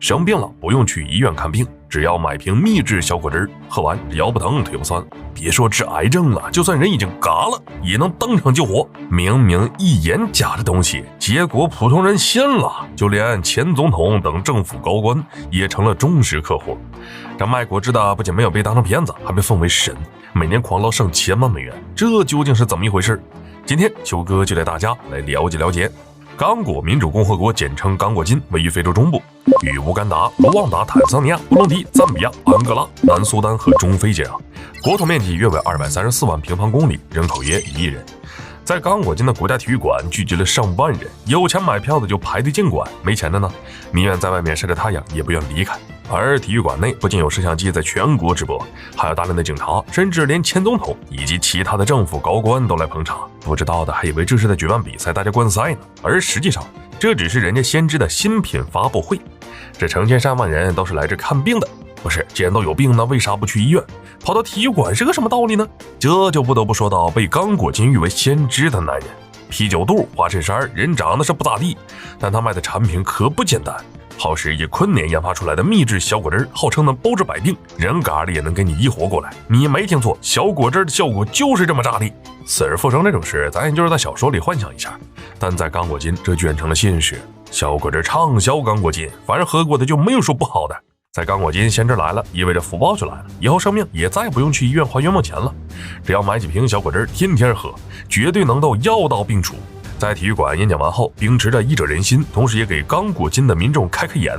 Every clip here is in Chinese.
生病了不用去医院看病，只要买瓶秘制小果汁，喝完腰不疼腿不酸。别说治癌症了，就算人已经嘎了，也能当场救活。明明一眼假的东西，结果普通人信了，就连前总统等政府高官也成了忠实客户。这卖果汁的不仅没有被当成骗子，还被奉为神，每年狂捞上千万美元，这究竟是怎么一回事？今天秋哥就带大家来了解了解。刚果民主共和国简称刚果金，位于非洲中部，与乌干达、卢旺达、坦桑尼亚、布隆迪、赞比亚、安哥拉、南苏丹和中非接壤，国土面积约为234万平方公里，人口约1亿人。在刚果金的国家体育馆聚集了上万人，有钱买票的就排队进馆，没钱的呢，宁愿在外面晒着太阳也不愿离开。而体育馆内不仅有摄像机在全国直播，还有大量的警察，甚至连前总统以及其他的政府高官都来捧场。不知道的还以为这是在举办比赛、大家观赛呢，而实际上这只是人家先知的新品发布会。这成千上万人都是来这看病的，不是？既然都有病，那为啥不去医院，跑到体育馆是个什么道理呢？这就不得不说到被刚果金誉为先知的男人。啤酒肚、花衬衫，人长得是不咋地，但他卖的产品可不简单。耗时以昆年研发出来的秘制小果汁，号称能包治百病，人嘎了也能给你医活过来。你没听错，小果汁的效果就是这么炸裂。死而复生这种事，咱也就是在小说里幻想一下，但在刚果金这居然成了现实。小果汁畅销刚果金，反正喝过的就没有说不好的。在刚果金先知来了，意味着福报就来了，以后生病也再不用去医院花冤枉钱了，只要买几瓶小果汁，天天喝，绝对能够药到病除。在体育馆演讲完后，秉持着医者仁心，同时也给刚果金的民众开眼。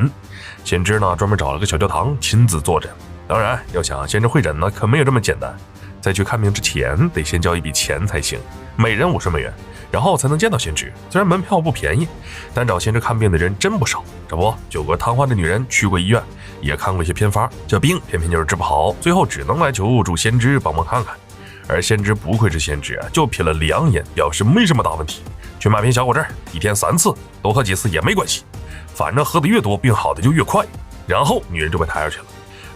先知呢，专门找了个小教堂亲自坐诊。当然，要想先知会诊呢，可没有这么简单。在去看病之前，得先交一笔钱才行，每人50美元，然后才能见到先知。虽然门票不便宜，但找先知看病的人真不少。这不，有个瘫痪的女人去过医院，也看过一些偏方，这病偏偏就是治不好，最后只能来求助先知帮忙看看。而先知不愧是先知，就瞥了2眼，表示没什么大问题。去买瓶小果汁，一天3次，多喝几次也没关系，反正喝的越多，病好的就越快。然后女人就被抬下去了。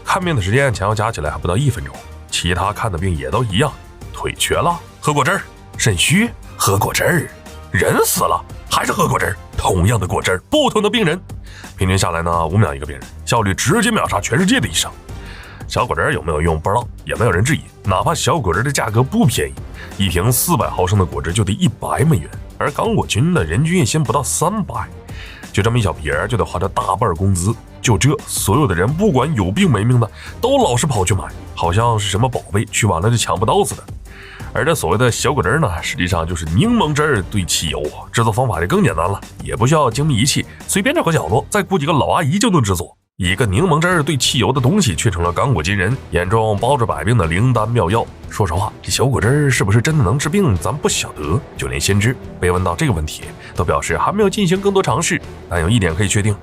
看病的时间前后加起来还不到1分钟，其他看的病也都一样，腿瘸了喝果汁，肾虚喝果汁，人死了还是喝果汁，同样的果汁，不同的病人，平均下来呢5秒一个病人，效率直接秒杀全世界的医生。小果汁有没有用不知道，也没有人质疑，哪怕小果汁的价格不便宜，一瓶400毫升的果汁就得100美元，而刚果金的人均月薪不到300，就这么一小瓶就得花这大半工资。就这，所有的人不管有病没病的，都老是跑去买，好像是什么宝贝，去晚了就抢不到似的。而这所谓的小果汁呢，实际上就是柠檬汁兑汽油，制作方法就更简单了，也不需要精密仪器，随便找个角落，再雇几个老阿姨就能制作。一个柠檬汁兑汽油的东西，却成了刚果金人眼中包治百病的灵丹妙药。说实话，这小果汁是不是真的能治病，咱们不晓得。就连先知被问到这个问题，都表示还没有进行更多尝试。但有一点可以确定，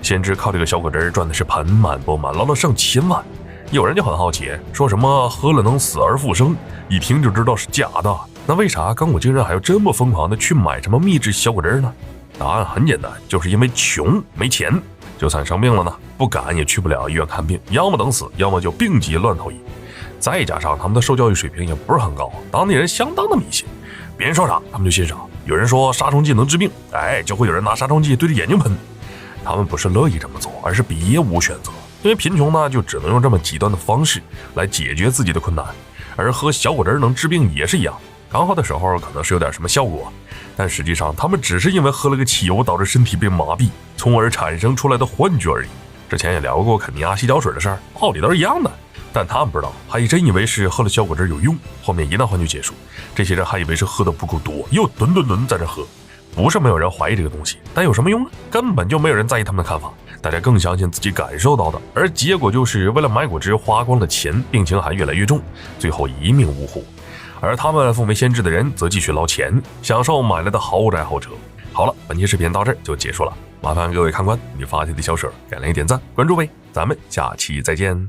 先知靠这个小果汁赚的是盆满钵满，捞了上千万。有人就很好奇，说什么喝了能死而复生，一听就知道是假的。那为啥刚果金人还要这么疯狂的去买什么秘制小果汁呢？答案很简单，就是因为穷没钱。就算生病了呢，不敢也去不了医院看病，要么等死，要么就病急乱投医。再加上他们的受教育水平也不是很高，当地人相当的迷信，别人说啥他们就信啥。有人说杀虫剂能治病，就会有人拿杀虫剂对着眼睛喷。他们不是乐意这么做，而是别无选择，因为贫穷呢，就只能用这么极端的方式来解决自己的困难。而喝小果汁能治病也是一样，刚喝的时候可能是有点什么效果，但实际上他们只是因为喝了个汽油导致身体被麻痹，从而产生出来的幻觉而已。之前也聊过肯尼亚洗脚水的事儿，道理都是一样的，但他们不知道，还真以为是喝了小果汁有用，后面一旦幻觉结束，这些人还以为是喝的不够多，又吨在这喝。不是没有人怀疑这个东西，但有什么用呢？根本就没有人在意他们的看法，大家更相信自己感受到的，而结果就是为了买果汁花光了钱，病情还越来越重，最后一命呜呼。而他们奉为先知的人则继续捞钱，享受买来的豪宅豪车。好了，本期视频到这儿就结束了，麻烦各位看官，你发现的小手点亮点赞关注呗，咱们下期再见。